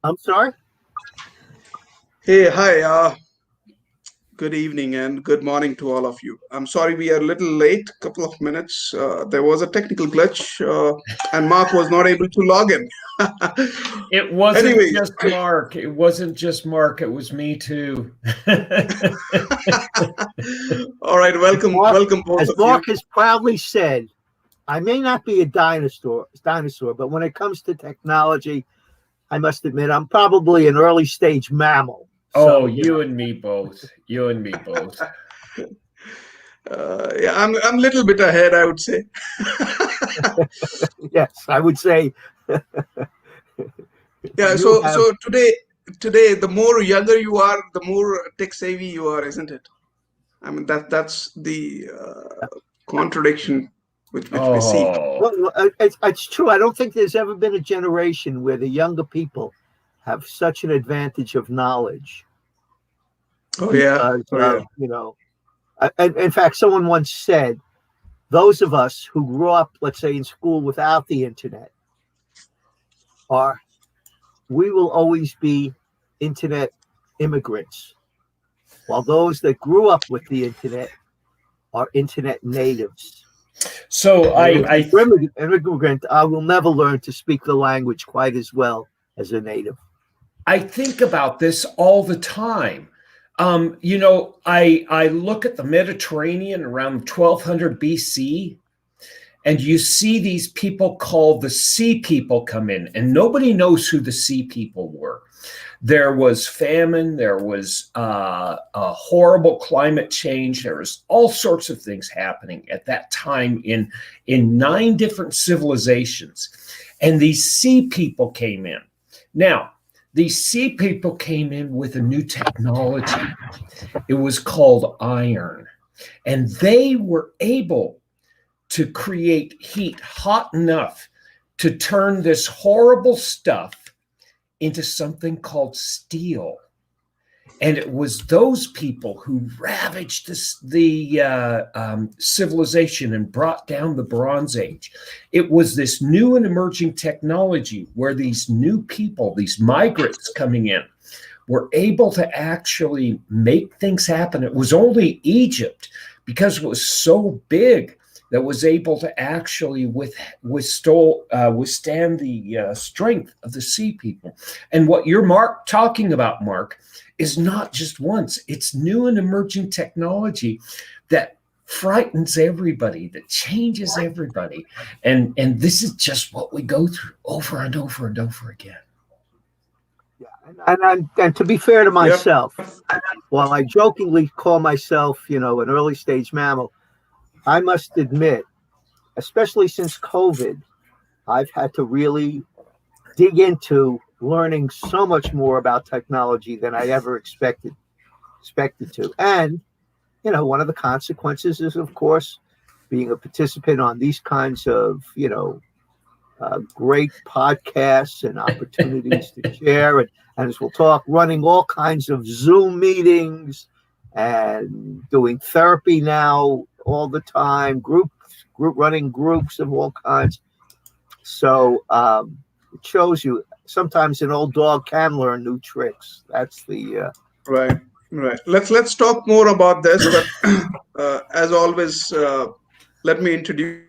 I'm sorry? Hey, hi. Good evening and good morning to all of you. I'm sorry we are a little late, couple of minutes. There was a technical glitch, and Mark was not able to log in. It wasn't Anyways, just Mark. It wasn't just Mark. It was me too. all right, welcome, welcome both As of you. Mark has proudly said, I may not be a dinosaur, but when it comes to technology, I must admit I'm probably an early stage mammal. Oh, you and me both. You and me both. Yeah, I'm a little bit ahead, I would say. Yes, I would say. Yeah, so today, the more younger you are, the more tech savvy you are, isn't it? I mean that's the contradiction which we see. Well, it's true. I don't think there's ever been a generation where the younger people have such an advantage of knowledge. Oh yeah, Because, in fact, someone once said, those of us who grew up, let's say, in school without the internet, we will always be internet immigrants, while those that grew up with the internet are internet natives. So immigrant, I will never learn to speak the language quite as well as a native. I think about this all the time. I look at the Mediterranean around 1200 BC, and you see these people called the Sea People come in, and nobody knows who the Sea People were. There was famine, there was a horrible climate change, there was all sorts of things happening at that time in 9 different civilizations, and these Sea People came in. Now, these Sea People came in with a new technology. It was called iron, and they were able to create heat hot enough to turn this horrible stuff into something called steel. And it was those people who ravaged the civilization and brought down the Bronze Age. It was this new and emerging technology where these new people, these migrants coming in, were able to actually make things happen. It was only Egypt, because it was so big, that was able to actually withstand the strength of the Sea People. And what you're talking about, Mark, is not just once. It's new and emerging technology that frightens everybody, that changes everybody. And this is just what we go through over and over and over again. Yeah, and to be fair to myself, while I jokingly call myself, an early stage mammal, I must admit, especially since COVID, I've had to really dig into learning so much more about technology than I ever expected to. And, one of the consequences is, of course, being a participant on these kinds of, great podcasts and opportunities to share. And as we'll talk, running all kinds of Zoom meetings and doing therapy now all the time, running groups of all kinds. So it shows you sometimes an old dog can learn new tricks. That's the right. Let's talk more about this. But as always, let me introduce.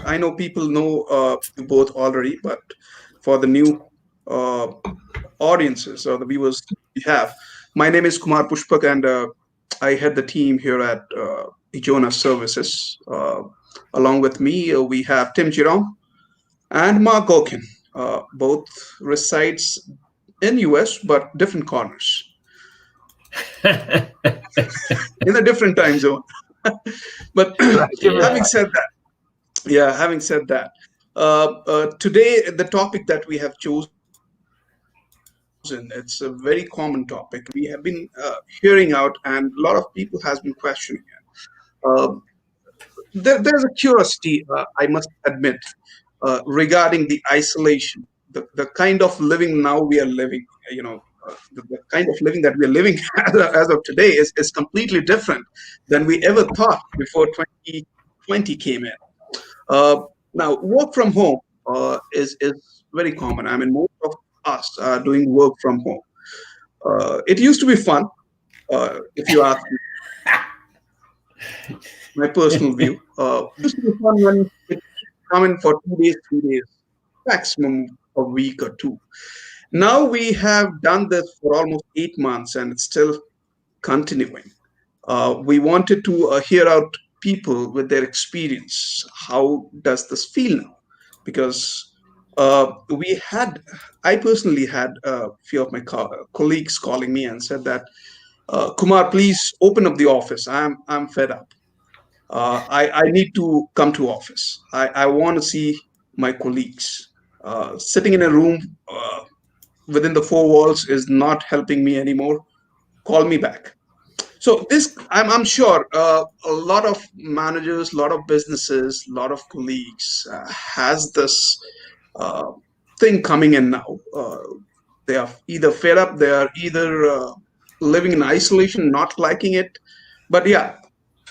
I know people know you both already, but for the new audiences or the viewers we have, my name is Kumar Pushpak, and I head the team here at Ijona Services. Along with me, we have Jerome and Mark Gorkin. Both resides in US, but different corners in a different time zone. But having said that, today the topic that we have chosen, it's a very common topic. We have been hearing out, and a lot of people has been questioning it. There's a curiosity, I must admit, regarding the isolation, the kind of living now we are living. The kind of living that we are living as of today is completely different than we ever thought before 2020 came in. Now, work from home is very common. I mean, most of past doing work from home. It used to be fun, if you ask me, my personal view. It used to be fun when it come in for 2 days, 3 days, maximum a week or two. Now we have done this for almost 8 months and it's still continuing. We wanted to hear out people with their experience. How does this feel now? Because I personally had a few of my colleagues calling me and said that, Kumar, please open up the office. I'm fed up. I need to come to office. I want to see my colleagues. Sitting in a room within the four walls is not helping me anymore. Call me back. So this, I'm sure a lot of managers, a lot of businesses, a lot of colleagues has this uh, thing coming in now. They are either fed up, they are either living in isolation, not liking it. But yeah,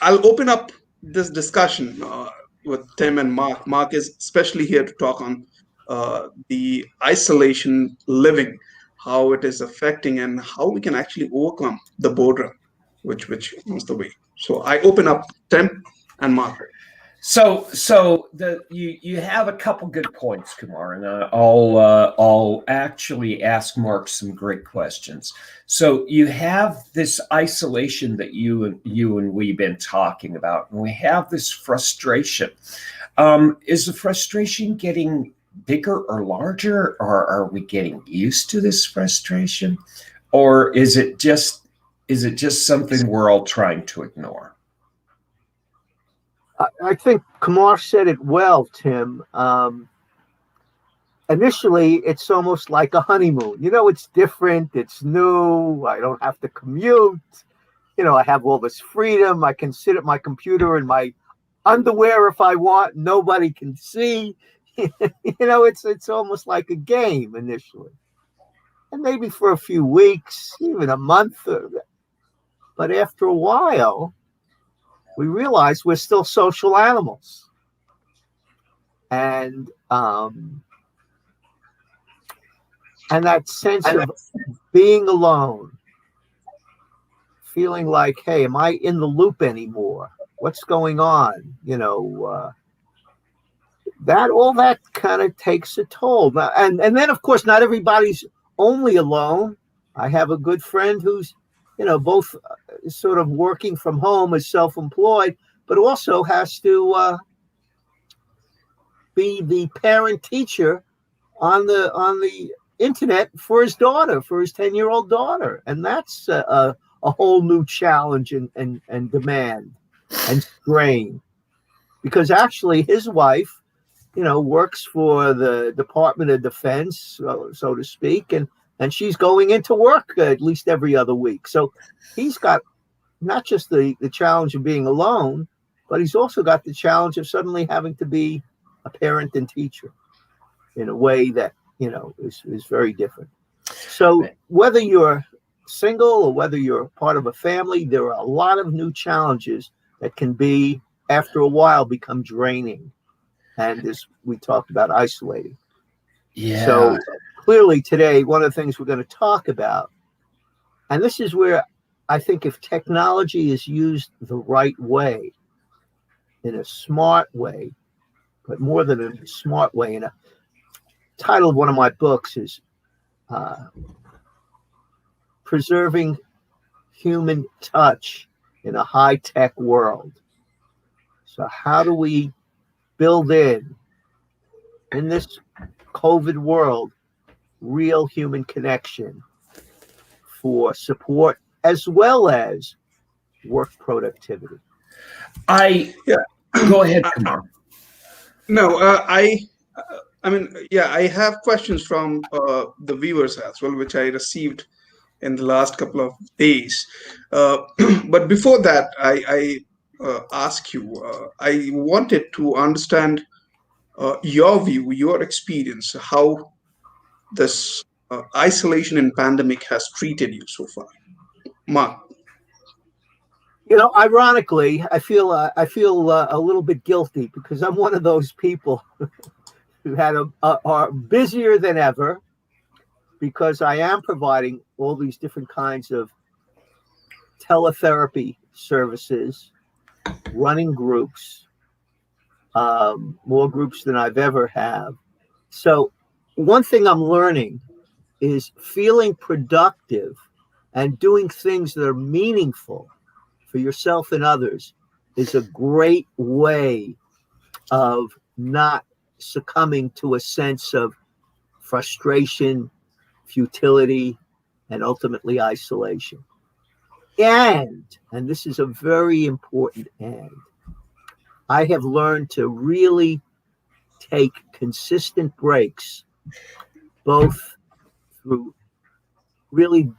I'll open up this discussion with Tim and Mark. Mark is especially here to talk on the isolation living, how it is affecting, and how we can actually overcome the boredom, which is the way. So I open up Tim and Mark. So you have a couple good points, Kumar, and I'll actually ask Mark some great questions. So you have this isolation that you and we've been talking about, and we have this frustration. Is the frustration getting bigger or larger, or are we getting used to this frustration, or is it just something we're all trying to ignore? I think Kumar said it well, Tim. Initially, it's almost like a honeymoon. It's different. It's new. I don't have to commute. I have all this freedom. I can sit at my computer in my underwear if I want. Nobody can see. It's almost like a game initially. And maybe for a few weeks, even a month. But after a while, we realize we're still social animals. And that sense of being alone, feeling like, hey, am I in the loop anymore? What's going on? All that kind of takes a toll. And then, of course, not everybody's only alone. I have a good friend who's, both sort of working from home as self-employed, but also has to be the parent teacher on the internet for his daughter, for his 10-year-old daughter. And that's a whole new challenge and demand and strain, because actually his wife, works for the Department of Defense, so to speak, and she's going into work at least every other week. So he's got not just the challenge of being alone, but he's also got the challenge of suddenly having to be a parent and teacher in a way that, is very different. So whether you're single or whether you're part of a family, there are a lot of new challenges that can be, after a while, become draining. And as we talked about, isolating. Yeah. So clearly today, one of the things we're going to talk about, and this is where I think if technology is used the right way, in a smart way, but more than a smart way, in a title of one of my books is Preserving Human Touch in a High-Tech World. So how do we build in this COVID world, real human connection for support as well as work productivity? Go ahead, Kumar. No, I have questions from the viewers as well, which I received in the last couple of days. But before that, I ask you, I wanted to understand your view, your experience, how this isolation and pandemic has treated you so far. Mark. Ironically, I feel a little bit guilty because I'm one of those people who are busier than ever, because I am providing all these different kinds of teletherapy services, running groups, more groups than I've ever had. So one thing I'm learning is feeling productive and doing things that are meaningful for yourself and others is a great way of not succumbing to a sense of frustration, futility, and ultimately isolation. And this is a very important and, I have learned to really take consistent breaks, both through really,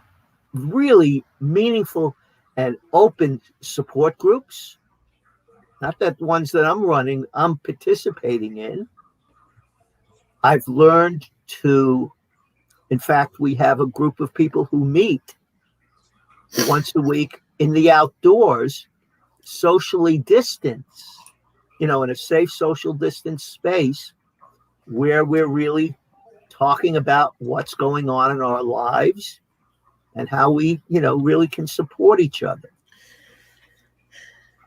really meaningful and open support groups, not that ones that I'm running, I'm participating in. I've learned to, in fact, we have a group of people who meet once a week in the outdoors, socially distanced, in a safe social distance space where we're really talking about what's going on in our lives and how we, really can support each other.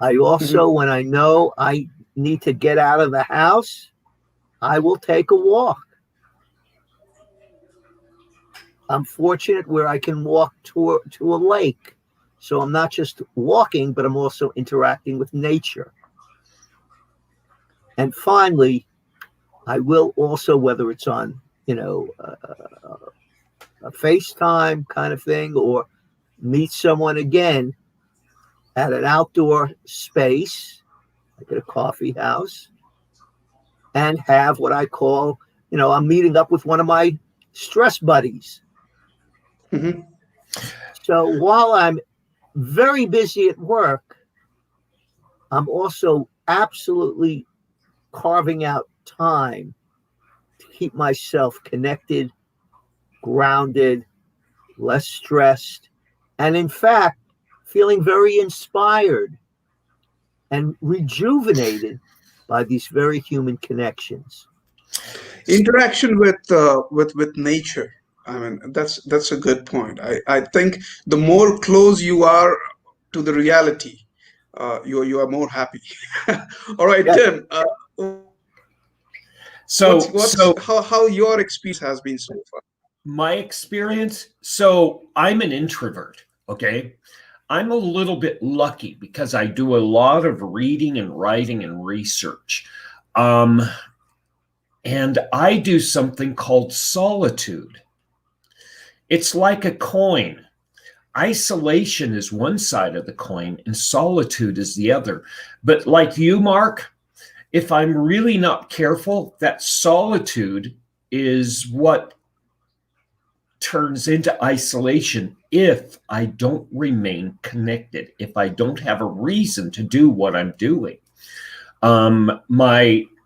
I also, when I know I need to get out of the house, I will take a walk. I'm fortunate where I can walk to a lake. So I'm not just walking, but I'm also interacting with nature. And finally, I will also, whether it's on, a FaceTime kind of thing, or meet someone again at an outdoor space, like at a coffee house, and have what I call, I'm meeting up with one of my stress buddies. Mm-hmm. So while I'm very busy at work, I'm also absolutely carving out time to keep myself connected, grounded, less stressed, and in fact, feeling very inspired and rejuvenated by these very human connections. Interaction with nature. I mean, that's a good point. I think the more close you are to the reality, you are more happy. All right, Yeah. Tim. So how your experience has been so far? My experience. So I'm an introvert. Okay. I'm a little bit lucky because I do a lot of reading and writing and research. And I do something called solitude. It's like a coin. Isolation is one side of the coin and solitude is the other. But like you, Mark, if I'm really not careful, that solitude is what turns into isolation if I don't remain connected, if I don't have a reason to do what I'm doing.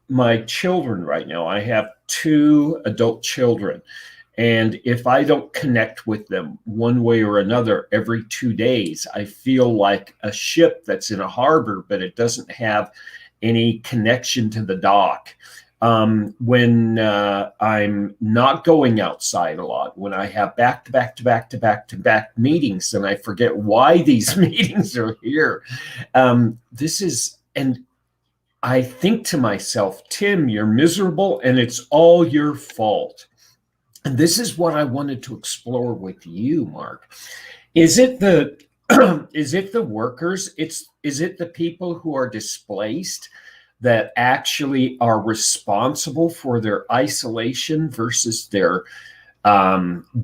My children right now, I have 2 adult children. And if I don't connect with them one way or another every 2 days, I feel like a ship that's in a harbor, but it doesn't have any connection to the dock. When I'm not going outside a lot, when I have back-to-back meetings and I forget why these meetings are here. And I think to myself, Tim, you're miserable and it's all your fault. And this is what I wanted to explore with you, Mark. Is it the workers? Is it the people who are displaced that actually are responsible for their isolation versus their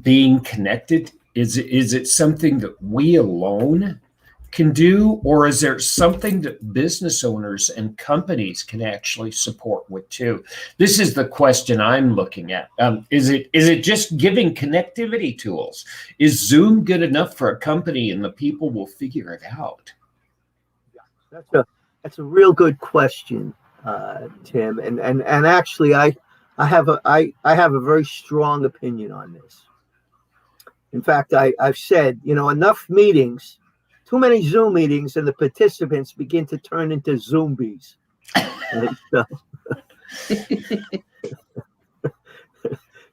being connected? Is it something that we alone can do, or is there something that business owners and companies can actually support with too? This is the question I'm looking at. Is it just giving connectivity tools? Is Zoom good enough for a company and the people will figure it out? That's a real good question, Tim. And actually, I have a very strong opinion on this. In fact, I've said, enough meetings, too many Zoom meetings, and the participants begin to turn into zombies.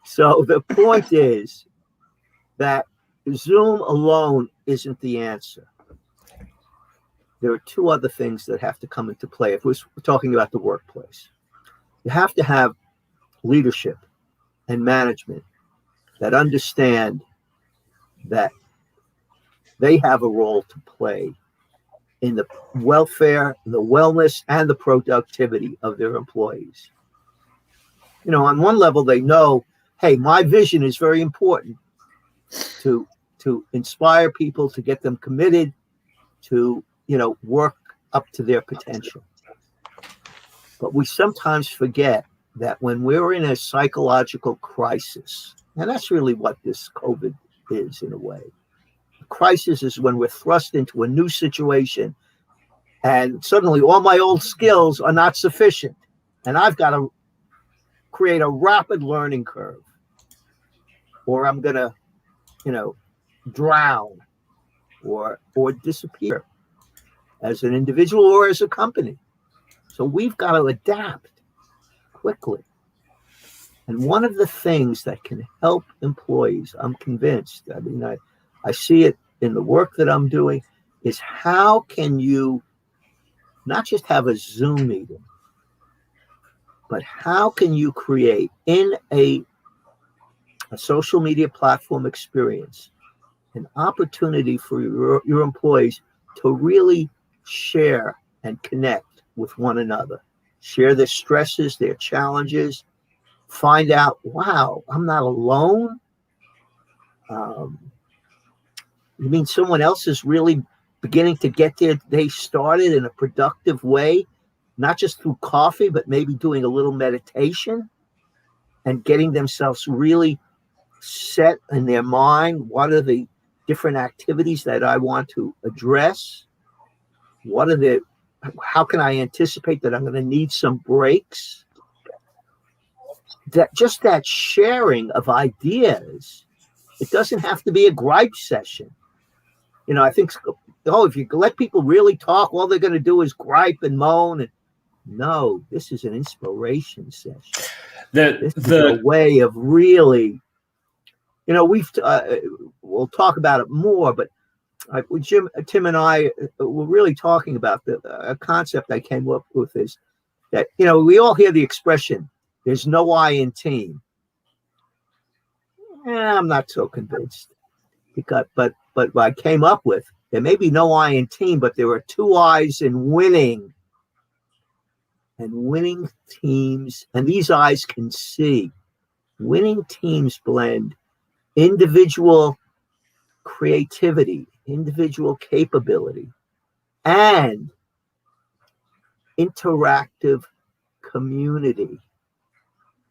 So the point is, that Zoom alone isn't the answer. There are two other things that have to come into play if we're talking about the workplace. You have to have leadership and management that understand that they have a role to play in the welfare, the wellness, and the productivity of their employees. You know, on one level, they know, hey, my vision is very important to inspire people, to get them committed, to, you know, work up to their potential. But we sometimes forget that when we're in a psychological crisis, and that's really what this COVID is in a way. A crisis is when we're thrust into a new situation and suddenly all my old skills are not sufficient. And I've got to create a rapid learning curve, or I'm going to, you know, drown or disappear as an individual or as a company. So we've got to adapt quickly. And one of the things that can help employees, I'm convinced, I mean, I see it in the work that I'm doing, is how can you not just have a Zoom meeting, but how can you create in a social media platform experience an opportunity for your employees to really share and connect with one another, share their stresses, their challenges, find out, wow, I'm not alone. You mean someone else is really beginning to get their day started in a productive way, not just through coffee, but maybe doing a little meditation and getting themselves really set in their mind. What are the different activities that I want to address? How can I anticipate that I'm going to need some breaks? That sharing of ideas, it doesn't have to be a gripe session. You know, I think, if you let people really talk, all they're going to do is gripe and moan. No, this is an inspiration session. This is a way of really, you know, we'll talk about it more, but Tim and I were really talking about a concept I came up with is that, you know, we all hear the expression, there's no I in team. I'm not so convinced. But what I came up with, there may be no I in team, but there are two I's in winning. And winning teams, and these I's can see, winning teams blend individual creativity, individual capability, and interactive community,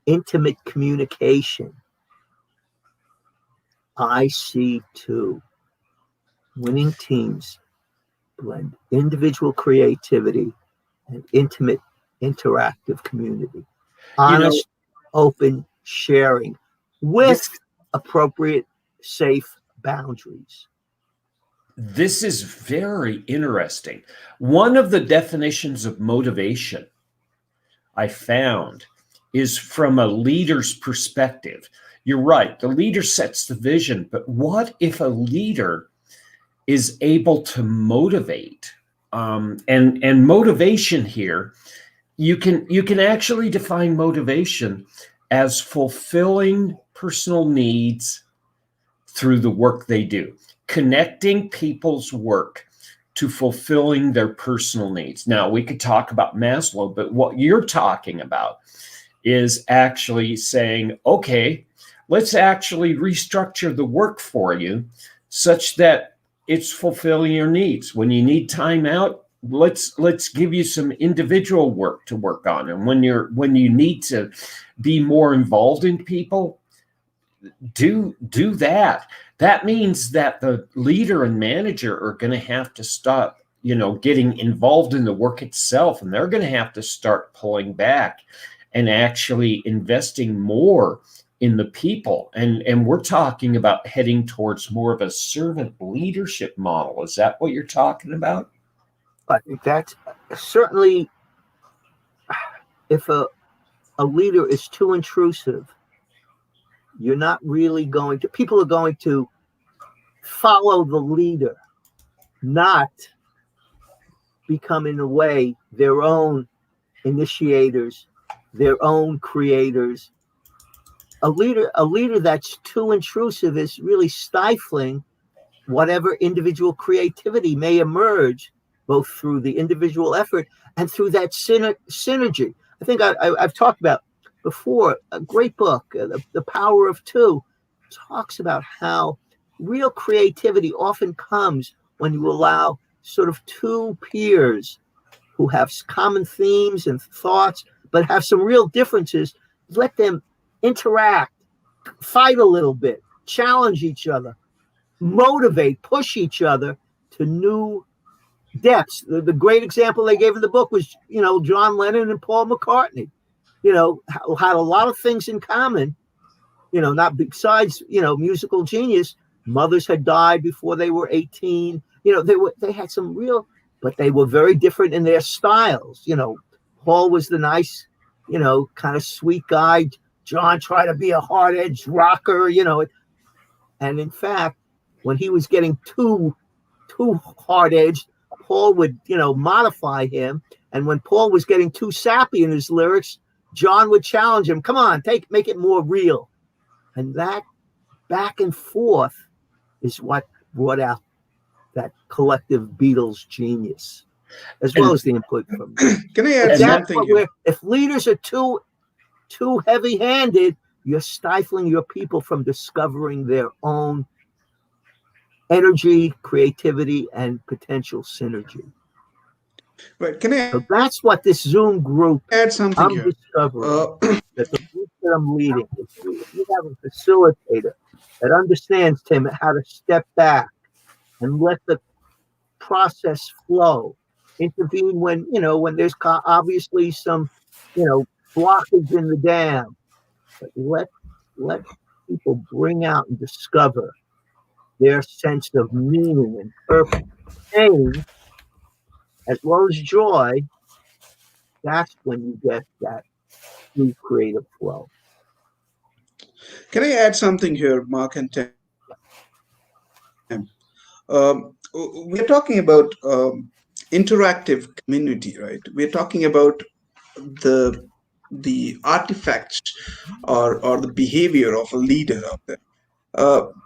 intimate communication. I see too. Winning teams blend individual creativity and intimate interactive community. Honest, open sharing with appropriate, safe boundaries. This is very interesting. One of the definitions of motivation I found is from a leader's perspective. You're right, the leader sets the vision, but what if a leader is able to motivate? And motivation here, you can actually define motivation as fulfilling personal needs through the work they do, connecting people's work to fulfilling their personal needs. Now, we could talk about Maslow, but what you're talking about is actually saying, okay, let's actually restructure the work for you such that it's fulfilling your needs. When you need time out, let's give you some individual work to work on. And when you need to be more involved in people, do that. That means that the leader and manager are going to have to stop, getting involved in the work itself, and they're going to have to start pulling back and actually investing more in the people. And we're talking about heading towards more of a servant leadership model. Is that what you're talking about? I think that's certainly, if a leader is too intrusive, you're not really people are going to follow the leader, not become in a way their own initiators, their own creators. A leader that's too intrusive is really stifling whatever individual creativity may emerge, both through the individual effort and through that synergy. I think I've talked about before, a great book, The Power of Two, talks about how real creativity often comes when you allow sort of two peers who have common themes and thoughts, but have some real differences. Let them interact, fight a little bit, challenge each other, motivate, push each other to new depths. The great example they gave in the book was, John Lennon and Paul McCartney, had a lot of things in common, not besides, musical genius. Mothers had died before they were 18. They had some real, but they were very different in their styles. Paul was the nice, kind of sweet guy. John tried to be a hard-edged rocker, and in fact, when he was getting too hard-edged, Paul would, modify him. And when Paul was getting too sappy in his lyrics, John would challenge him. Come on, make it more real. And that back and forth is what brought out that collective Beatles genius, as well as the input from them. Can I add something here? If leaders are too heavy-handed, you're stifling your people from discovering their own energy, creativity, and potential synergy. Right. Can I? So that's what this Zoom group Add something I'm here. discovering. That the group that I'm leading, if you have a facilitator that understands, Tim, how to step back and let the process flow, intervene when there's obviously some blockage in the dam, but let people bring out and discover their sense of meaning and purpose, pain, as well as joy. That's when you get that true creative flow. Can I add something here, Mark and Tim? We're talking about interactive community, right? We're talking about the artifacts or the behavior of a leader out there.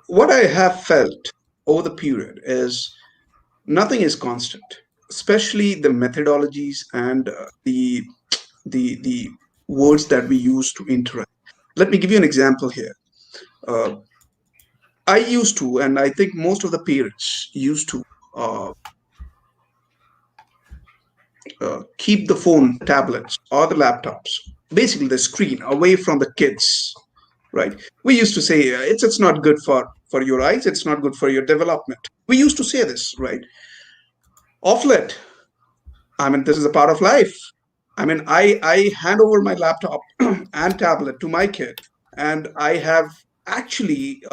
What I have felt over the period is nothing is constant, especially the methodologies and the words that we use to interact. Let me give you an example here. I used to, and I think most of the parents used to keep the phone, tablets, or the laptops, basically the screen, away from the kids. Right? We used to say it's not good for your eyes. It's not good for your development. We used to say this, right? Off it. I mean, this is a part of life. I mean, I hand over my laptop and tablet to my kid, and I have actually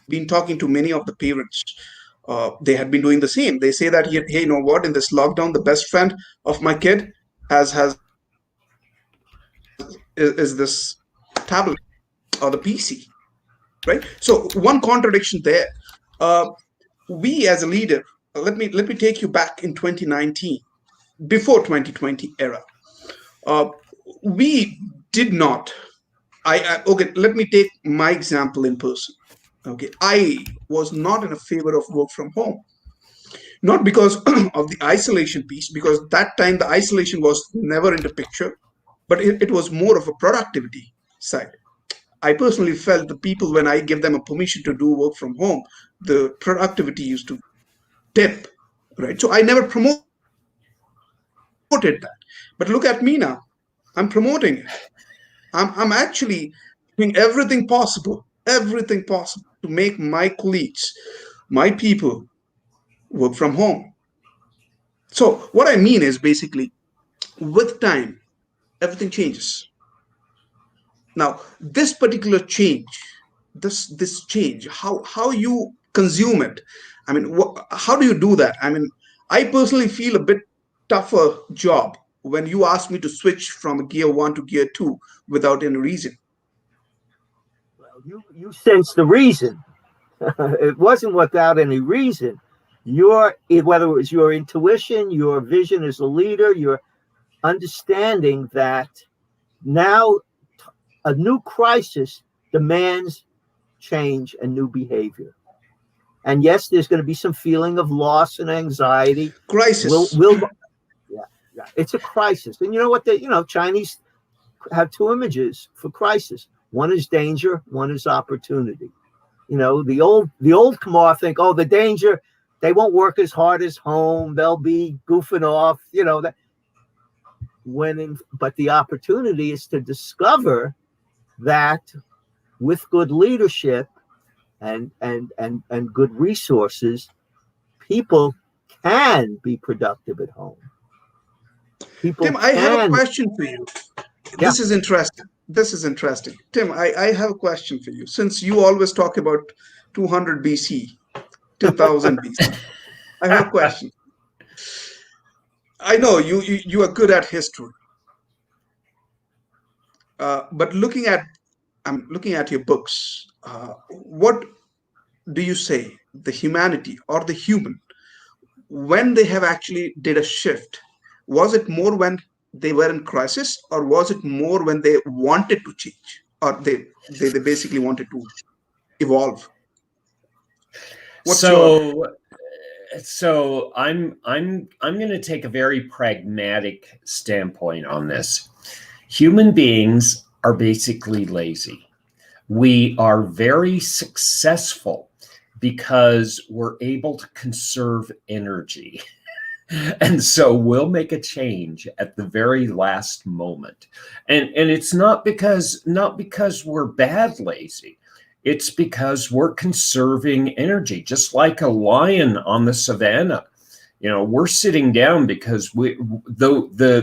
been talking to many of the parents. They had been doing the same. They say that, hey, you know what? In this lockdown, the best friend of my kid is this tablet or the PC, right? So one contradiction there. We as a leader, let me take you back in 2019, before 2020 era. We did not. Okay, let me take my example in person. Okay, I was not in a favor of work from home, not because of the isolation piece, because that time the isolation was never in the picture, but it was more of a productivity side. I personally felt the people, when I give them a permission to do work from home, the productivity used to dip, right? So I never promoted that. But look at me now. I'm promoting it. I'm actually doing everything possible to make my colleagues, my people, work from home. So what I mean is basically, with time, everything changes. Now, this particular change, this change, how you consume it, I mean, how do you do that? I mean, I personally feel a bit tougher job when you ask me to switch from gear 1 to gear 2 without any reason. Well, you sense the reason. It wasn't without any reason. Whether it was your intuition, your vision as a leader, your understanding that now a new crisis demands change and new behavior. And yes, there's going to be some feeling of loss and anxiety. Crisis. Yeah, it's a crisis. And you know what? Chinese have two images for crisis. One is danger, one is opportunity. The old Kumar think, oh, the danger, they won't work as hard as home. They'll be goofing off, that. But the opportunity is to discover that with good leadership and good resources, people can be productive at home. Tim, I have a question for you. Yeah. This is interesting. Tim, I have a question for you. Since you always talk about 200 BC, 2000 BC, I have a question. I know you are good at history, but I'm looking at your books. What do you say the humanity or the human, when they have actually did a shift? Was it more when they were in crisis, or was it more when they wanted to change, or they basically wanted to evolve? So I'm going to take a very pragmatic standpoint on this. Human beings are basically lazy. We are very successful because we're able to conserve energy. And so we'll make a change at the very last moment. And it's not because we're bad lazy. It's because we're conserving energy, just like a lion on the savannah. We're sitting down because those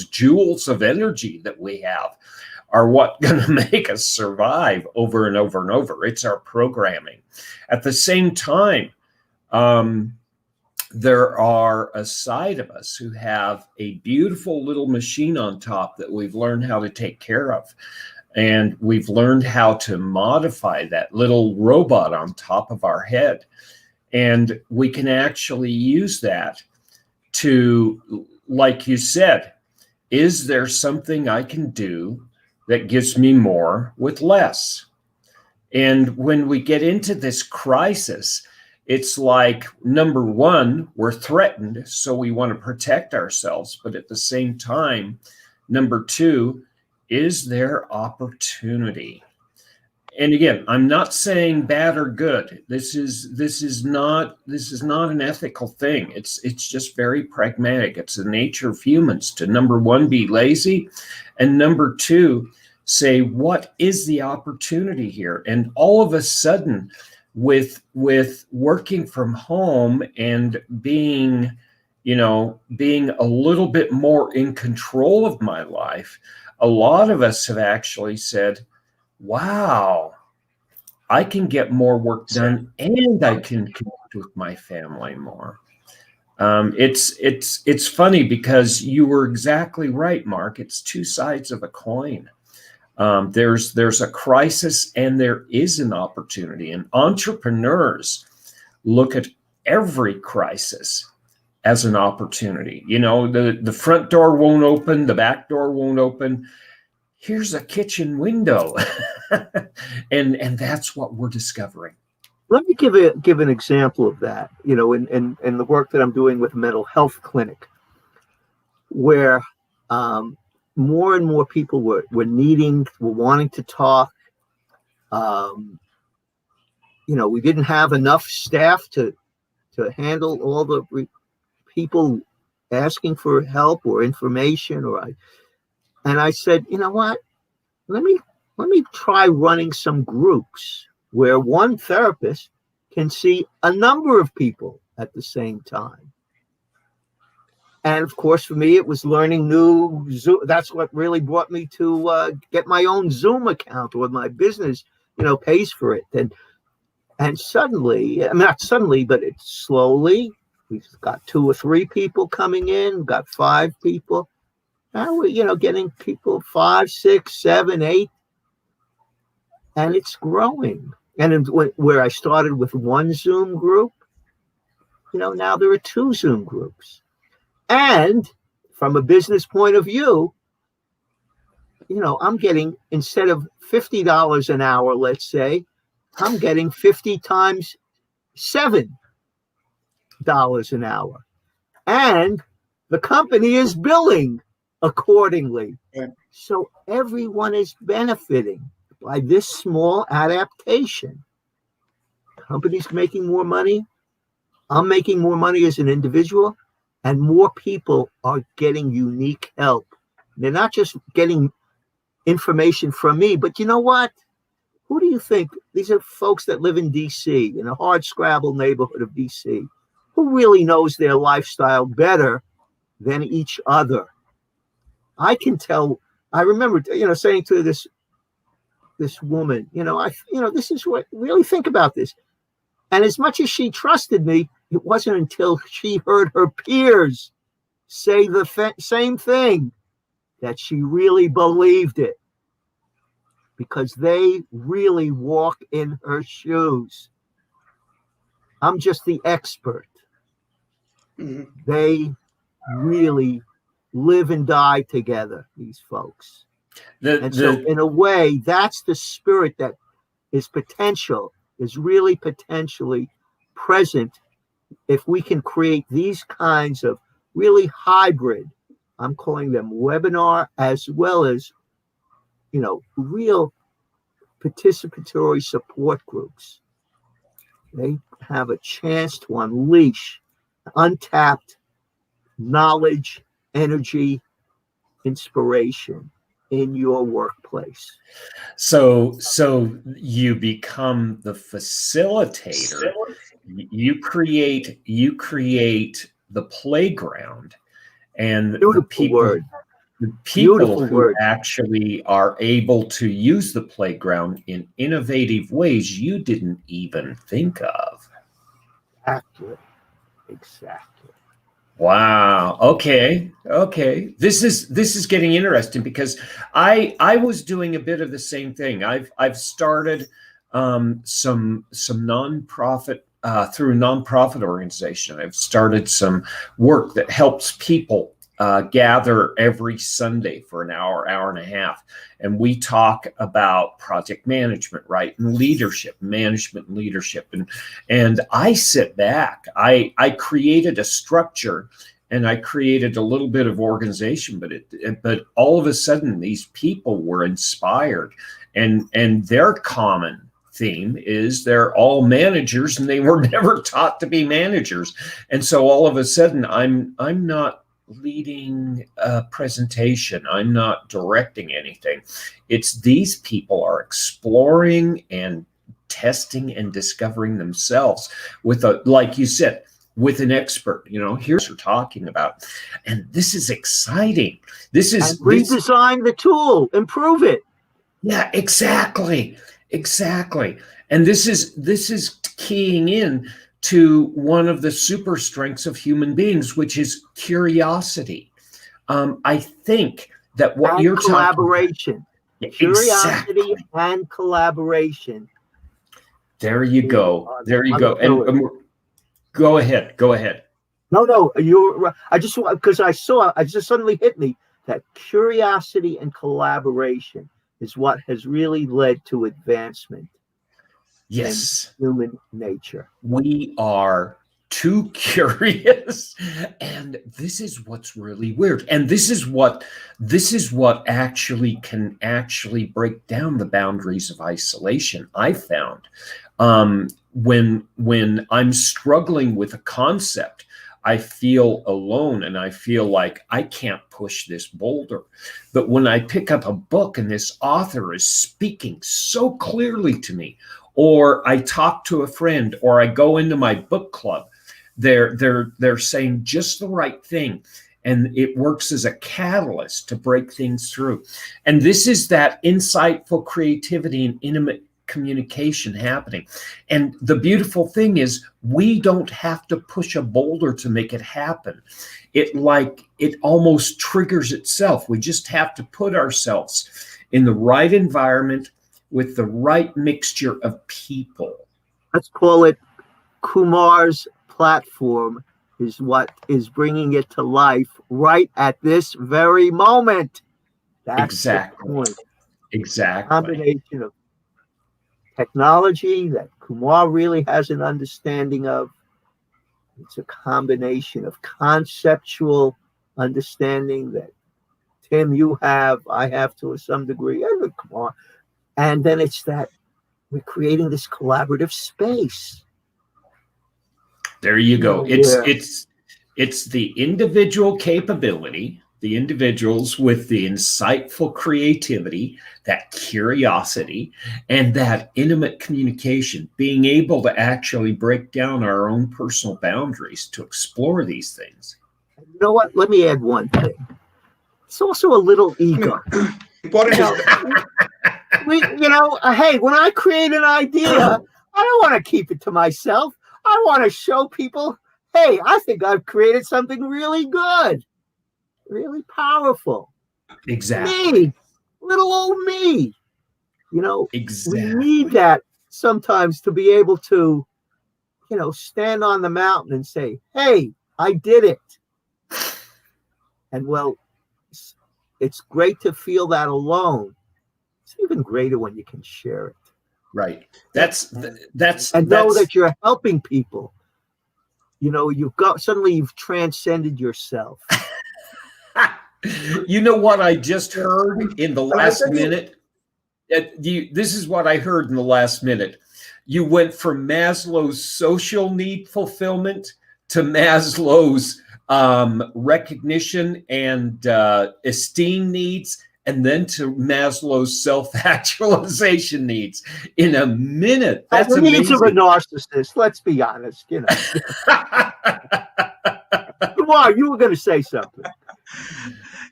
jewels of energy that we have are what going to make us survive over and over and over. It's our programming. At the same time, there are a side of us who have a beautiful little machine on top that we've learned how to take care of. And we've learned how to modify that little robot on top of our head. And we can actually use that to, like you said, is there something I can do that gives me more with less? And when we get into this crisis, it's like, number one, we're threatened, so we want to protect ourselves. But at the same time, number two, is there opportunity? And again, I'm not saying bad or good. This is not an ethical thing. It's just very pragmatic. It's the nature of humans to, number one, be lazy, and number two, say, what is the opportunity here? And all of a sudden, with working from home and being a little bit more in control of my life, a lot of us have actually said, wow, I can get more work done and I can connect with my family more. It's funny because you were exactly right, Mark. It's two sides of a coin. There's a crisis and there is an opportunity, and entrepreneurs look at every crisis as an opportunity. The front door won't open, the back door won't open. Here's a kitchen window. and that's what we're discovering. Let me give an example of that, in the work that I'm doing with a mental health clinic, where more and more people were wanting to talk. We didn't have enough staff to handle all the people asking for help or information, and I said, you know what? Let me try running some groups where one therapist can see a number of people at the same time. And of course, for me, it was learning new Zoom. That's what really brought me to get my own Zoom account, or my business, pays for it. And suddenly, not suddenly, but it's slowly, we've got 2 or 3 people coming in, got 5 people. Now we're, getting people 5, 6, 7, 8. and it's growing. And where I started with one Zoom group, now there are 2 Zoom groups. And from a business point of view, I'm getting, instead of $50 an hour, let's say, I'm getting 50 times $7 an hour. And the company is billing accordingly. Right. So everyone is benefiting by this small adaptation. Companies making more money. I'm making more money as an individual, and more people are getting unique help. They're not just getting information from me, but you know what? Who do you think? These are folks that live in DC, in a hard scrabble neighborhood of DC. Who really knows their lifestyle better than each other? I can tell. I remember, saying to this woman, this is what, really think about this. And as much as she trusted me, it wasn't until she heard her peers say the same thing that she really believed it, because they really walk in her shoes. I'm just the expert. Mm-hmm. They really live and die together, these folks. So in a way, that's the spirit that is really potentially present if we can create these kinds of really hybrid, I'm calling them webinar, as well as, real participatory support groups. They have a chance to unleash untapped knowledge, energy, inspiration in your workplace. So you become the facilitator. You create the playground, and the people who actually are able to use the playground in innovative ways you didn't even think of. Exactly. Wow. Okay. This is getting interesting, because I was doing a bit of the same thing. I've started some nonprofit through a nonprofit organization. I've started some work that helps people gather every Sunday for an hour and a half. And we talk about project management, right? And management and leadership. And I sit back, I created a structure, and I created a little bit of organization, but all of a sudden these people were inspired, and their common theme is they're all managers, and they were never taught to be managers. And so all of a sudden I'm not leading a presentation. I'm not directing anything. It's these people are exploring and testing and discovering themselves with like you said, with an expert. Here's what we're talking about. And this is exciting. Redesign the tool, improve it. Yeah, exactly. And this is keying in to one of the super strengths of human beings, which is curiosity. I think that what you're collaboration, curiosity exactly. and collaboration. There you go. And go ahead. No, you're. I just suddenly hit me that curiosity and collaboration is what has really led to advancement. Yes, human nature. We are too curious, and this is what's really weird. And this is what actually can break down the boundaries of isolation. I found when I'm struggling with a concept, I feel alone, and I feel like I can't push this boulder. But when I pick up a book and this author is speaking so clearly to me, or I talk to a friend, or I go into my book club, they're saying just the right thing, and it works as a catalyst to break things through. And this is that insightful creativity and intimate communication happening. And the beautiful thing is, we don't have to push a boulder to make it happen. It almost triggers itself. We just have to put ourselves in the right environment with the right mixture of people. Let's call it Kumar's platform is what is bringing it to life right at this very moment. That's Exactly. the point. Exactly. Combination of technology that Kumar really has an understanding of. It's a combination of conceptual understanding that Tim, you have, I have to some degree, and Kumar. And then it's that we're creating this collaborative space. There you go. It's the individual capability, the individuals with the insightful creativity, that curiosity, and that intimate communication, being able to actually break down our own personal boundaries to explore these things. You know what? Let me add one thing. It's also a little ego. Important hey, when I create an idea, I don't want to keep it to myself. I want to show people, hey, I think I've created something really good, really powerful. Exactly. Me, little old me. Exactly. We need that sometimes to be able to, stand on the mountain and say, hey, I did it. And well, it's great to feel that alone. It's even greater when you can share it. Right. And know that you're helping people. You've transcended yourself. You know what I just heard in the last minute? This is what I heard in the last minute. You went from Maslow's social need fulfillment to Maslow's recognition and esteem needs, and then to Maslow's self-actualization needs in a minute. That's the needs of a amazing. narcissist. Let's be honest. Kumar, you were going to say something.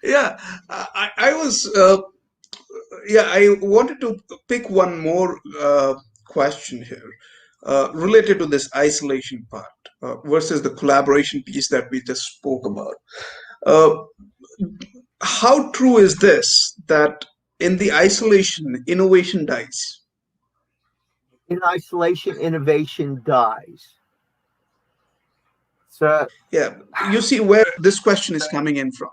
Yeah, I was. I wanted to pick one more question here related to this isolation part versus the collaboration piece that we just spoke about. How true is this that in the isolation, innovation dies? In isolation, innovation dies. So, yeah, you see where this question is coming in from.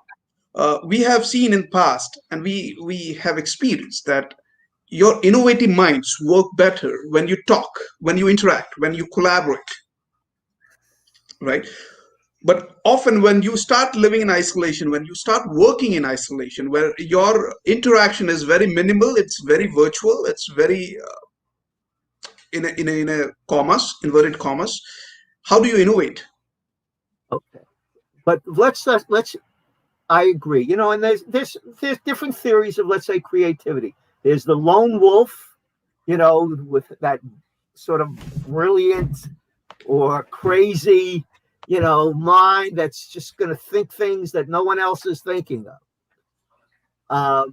We have seen in past, and we have experienced that your innovative minds work better when you talk, when you interact, when you collaborate, right? But often when you start living in isolation, when you start working in isolation, where your interaction is very minimal, it's very virtual, it's very in a commas, inverted commas, how do you innovate? Okay, but let's. I agree. And there's different theories of, let's say, creativity. There's the lone wolf, with that sort of brilliant or crazy, mind that's just going to think things that no one else is thinking of.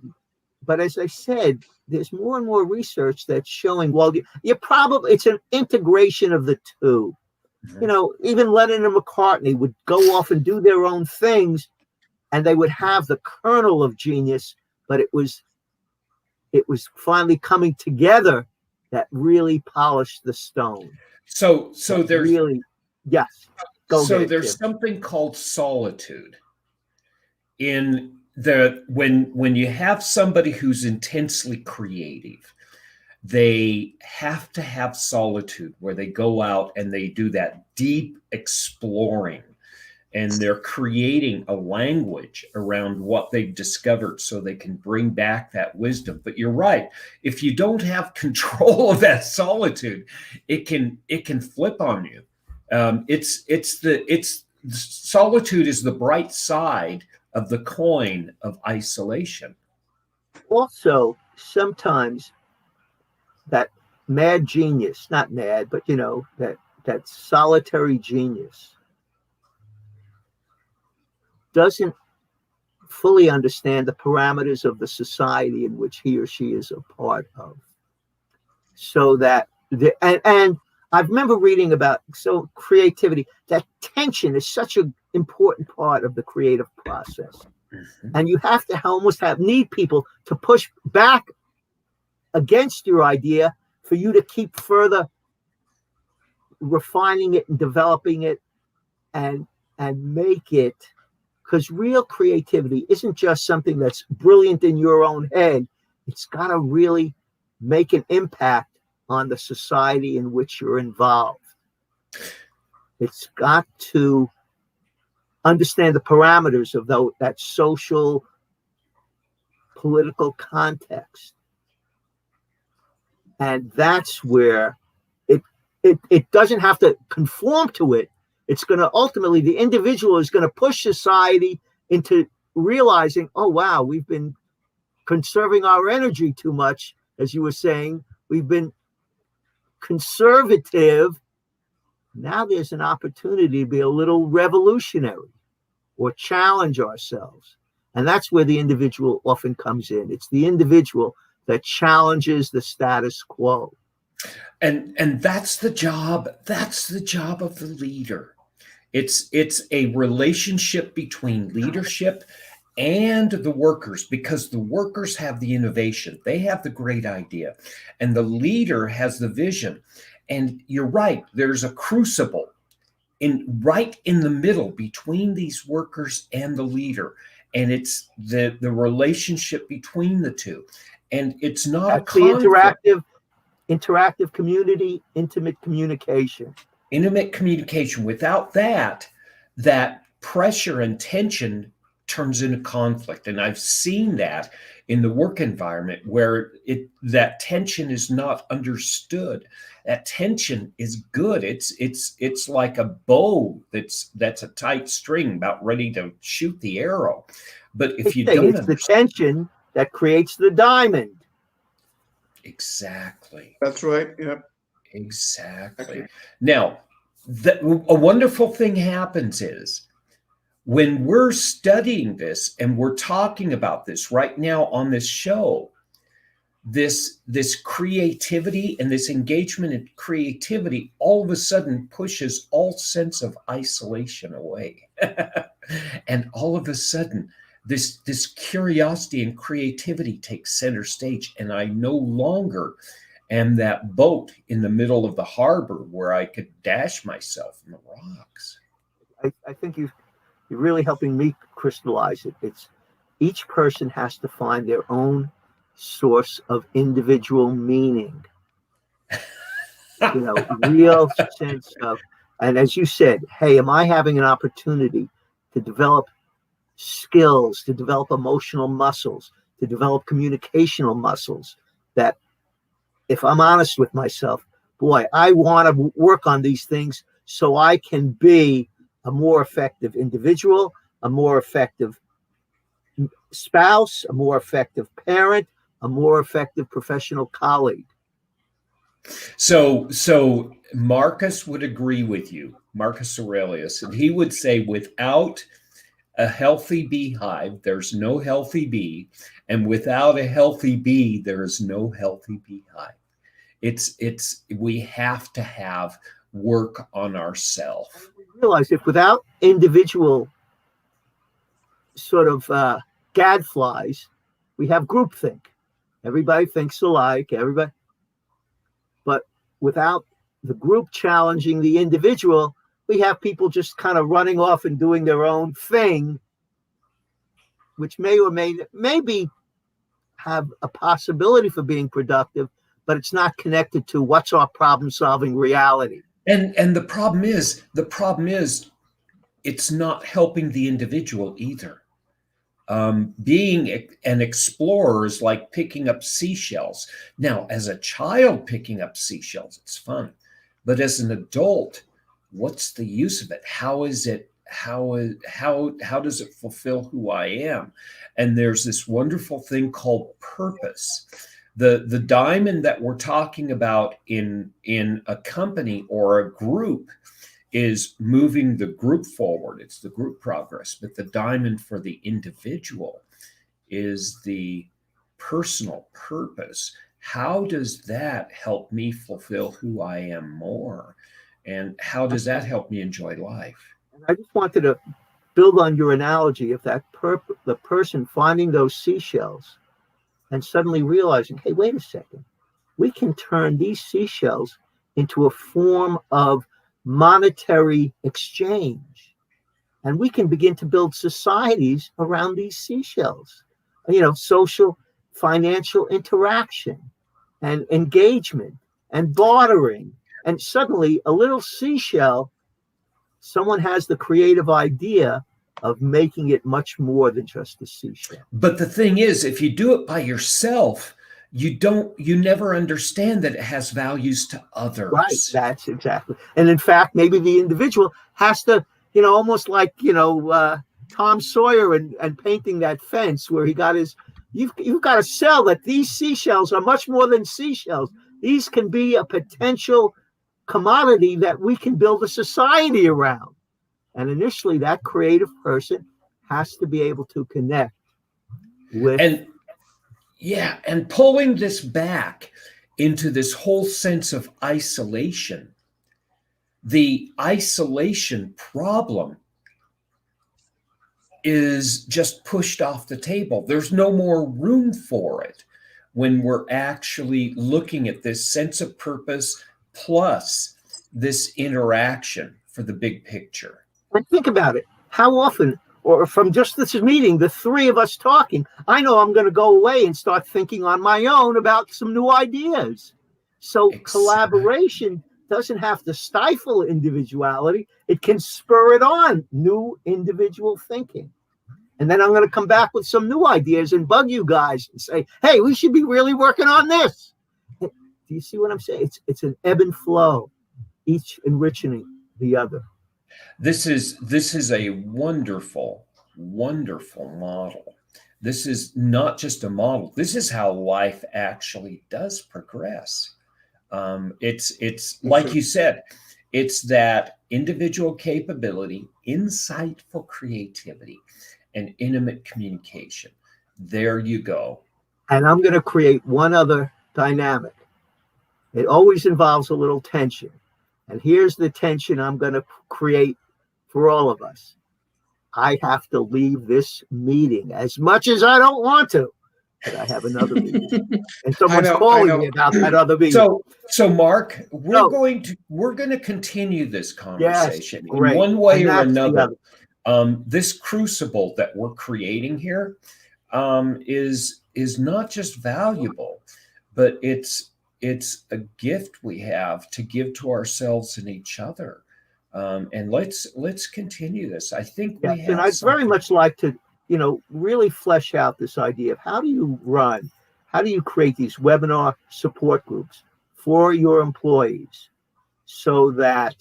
But as I said, there's more and more research that's showing, well, it's an integration of the two. Mm-hmm. Even Lennon and McCartney would go off and do their own things, and they would have the kernel of genius, but it was finally coming together that really polished the stone. So there's really, yes. There's something called solitude in when you have somebody who's intensely creative. They have to have solitude where they go out and they do that deep exploring, and they're creating a language around what they've discovered so they can bring back that wisdom. But you're right. If you don't have control of that solitude, it can flip on you. Solitude is the bright side of the coin of isolation. Also, sometimes that mad genius, not mad, but that solitary genius doesn't fully understand the parameters of the society in which he or she is a part of. So that and I remember reading about creativity, that tension is such an important part of the creative process. Mm-hmm. And you have to almost need people to push back against your idea for you to keep further refining it and developing it and make it, because real creativity isn't just something that's brilliant in your own head. It's got to really make an impact on the society in which you're involved. It's got to understand the parameters of that social, political context. And that's where it doesn't have to conform to it. It's going to ultimately, the individual is going to push society into realizing, oh, wow, we've been conserving our energy too much. As you were saying, we've been conservative. Now there's an opportunity to be a little revolutionary or challenge ourselves. And that's where the individual often comes in. It's the individual that challenges the status quo. And that's the job. That's the job of the leader. It's a relationship between leadership and the workers, because the workers have the innovation. They have the great idea, and the leader has the vision. And you're right. There's a crucible right in the middle between these workers and the leader. And it's the relationship between the two. And it's not a conflict. Interactive community, intimate communication. Intimate communication. Without that pressure and tension turns into conflict. And I've seen that in the work environment where that tension is not understood. That tension is good. It's like a bow that's a tight string about ready to shoot the arrow. But if you don't understand, it's the tension that creates the diamond. Exactly. That's right. Yeah. Exactly. Okay. Now, a wonderful thing happens is when we're studying this and we're talking about this right now on this show, this creativity and this engagement in creativity all of a sudden pushes all sense of isolation away. And all of a sudden, this curiosity and creativity takes center stage, and I no longer am that boat in the middle of the harbor where I could dash myself in the rocks. I think you're really helping me crystallize it. It's each person has to find their own source of individual meaning. Real sense of, and as you said, hey, am I having an opportunity to develop skills, to develop emotional muscles, to develop communicational muscles that, if I'm honest with myself, boy, I want to work on these things so I can be a more effective individual, a more effective spouse, a more effective parent, a more effective professional colleague. So Marcus would agree with you, Marcus Aurelius, and he would say without a healthy beehive, there's no healthy bee, and without a healthy bee, there is no healthy beehive. We have to have work on ourselves. Realize if without individual sort of gadflies, we have groupthink. Everybody thinks alike, but without the group challenging the individual, we have people just kind of running off and doing their own thing, which may or maybe have a possibility for being productive, but it's not connected to what's our problem-solving reality. And the problem is it's not helping the individual either. Being an explorer is like picking up seashells. Now, as a child picking up seashells, it's fun. But as an adult, what's the use of it? How does it fulfill who I am? And there's this wonderful thing called purpose. The diamond that we're talking about in a company or a group is moving the group forward. It's the group progress. But the diamond for the individual is the personal purpose. How does that help me fulfill who I am more? And how does that help me enjoy life? I just wanted to build on your analogy of that the person finding those seashells and suddenly realizing, hey, wait a second, we can turn these seashells into a form of monetary exchange. And we can begin to build societies around these seashells, social, financial interaction and engagement and bartering. And suddenly a little seashell, someone has the creative idea of making it much more than just a seashell. But the thing is, if you do it by yourself, you never understand that it has values to others. Right, that's exactly. And in fact, maybe the individual has to, almost like, Tom Sawyer and painting that fence where he got his, you've got to sell that these seashells are much more than seashells. These can be a potential commodity that we can build a society around. And initially that creative person has to be able to connect with. And pulling this back into this whole sense of isolation, the isolation problem is just pushed off the table. There's no more room for it when we're actually looking at this sense of purpose plus this interaction for the big picture. And think about it. How often, or from just this meeting, the three of us talking, I know I'm going to go away and start thinking on my own about some new ideas. So collaboration doesn't have to stifle individuality. It can spur it on, new individual thinking. And then I'm going to come back with some new ideas and bug you guys and say, hey, we should be really working on this. Do you see what I'm saying? It's an ebb and flow, each enriching the other. This is a wonderful, wonderful model. This is not just a model. This is how life actually does progress. It's like you said, it's that individual capability, insightful creativity, and intimate communication. There you go. And I'm going to create one other dynamic. It always involves a little tension. And here's the tension I'm going to create for all of us. I have to leave this meeting as much as I don't want to, but I have another meeting. And someone's calling me about that other meeting. So Mark, we're going to continue this conversation in one way or another. This crucible that we're creating here is not just valuable, but it's a gift we have to give to ourselves and each other. And let's continue this. I think we have. And I'd very much like to, really flesh out this idea of how do you create these webinar support groups for your employees so that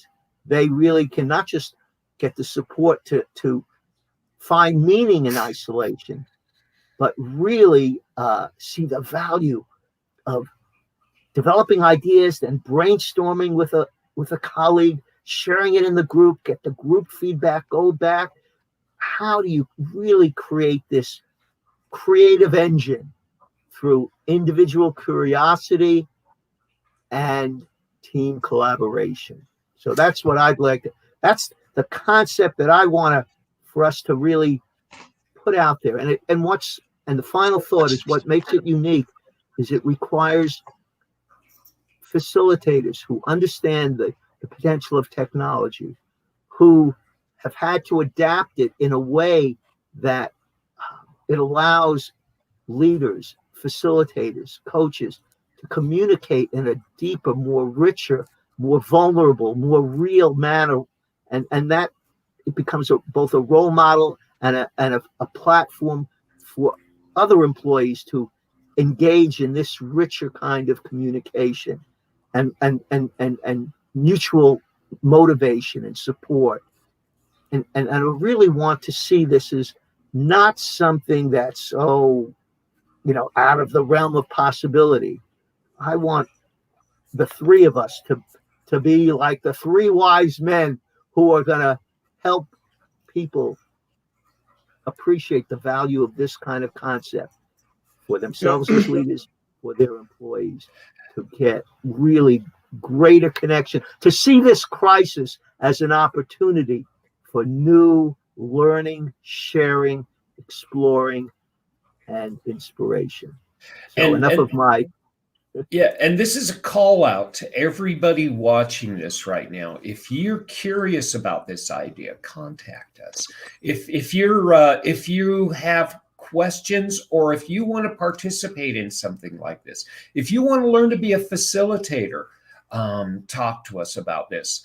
they really can not just get the support to find meaning in isolation, but really see the value of developing ideas and brainstorming with a colleague, sharing it in the group, get the group feedback, go back. How do you really create this creative engine through individual curiosity and team collaboration? So that's what I'd like to, that's the concept that I want for us to really put out there. And the final thought is what makes it unique is it requires facilitators who understand the potential of technology, who have had to adapt it in a way that it allows leaders, facilitators, coaches to communicate in a deeper, more richer, more vulnerable, more real manner. And that it becomes both a role model and a platform for other employees to engage in this richer kind of communication and mutual motivation and support. And I really want to see this as not something that's out of the realm of possibility. I want the three of us to be like the three wise men who are going to help people appreciate the value of this kind of concept for themselves as leaders, for their employees, to get really greater connection, to see this crisis as an opportunity for new learning, sharing, exploring, and inspiration. So enough of my. Yeah, and this is a call out to everybody watching this right now. If you're curious about this idea, contact us. If you have questions, or if you want to participate in something like this, if you want to learn to be a facilitator, talk to us about this.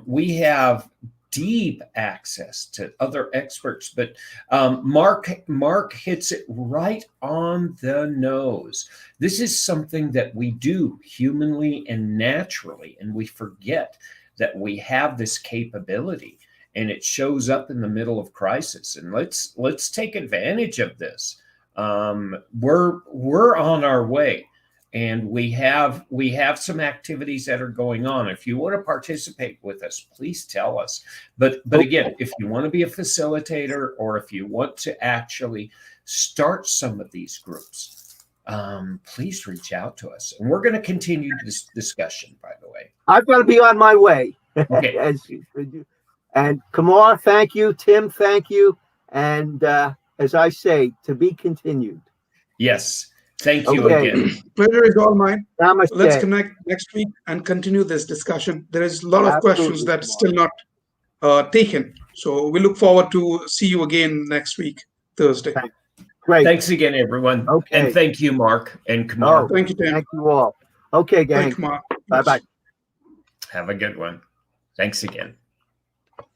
We have deep access to other experts, but Mark hits it right on the nose. This is something that we do humanly and naturally, and we forget that we have this capability, and it shows up in the middle of crisis. And let's take advantage of this. We're on our way. And we have some activities that are going on. If you want to participate with us, please tell us. But again, if you want to be a facilitator, or if you want to actually start some of these groups, please reach out to us. And we're going to continue this discussion, by the way. I've got to be on my way. Okay. And Kumar, thank you. Tim, thank you. And as I say, to be continued. Yes. Thank you again. Pleasure is all mine. Namaste. Let's connect next week and continue this discussion. There is a lot of questions that still not taken. So we look forward to see you again next week, Thursday. Great. Thanks again, everyone. Okay. And thank you, Mark and Kumar. Oh, thank you, Tim. Thank you all. Okay, gang. Thanks, Kumar. Bye-bye. Have a good one. Thanks again.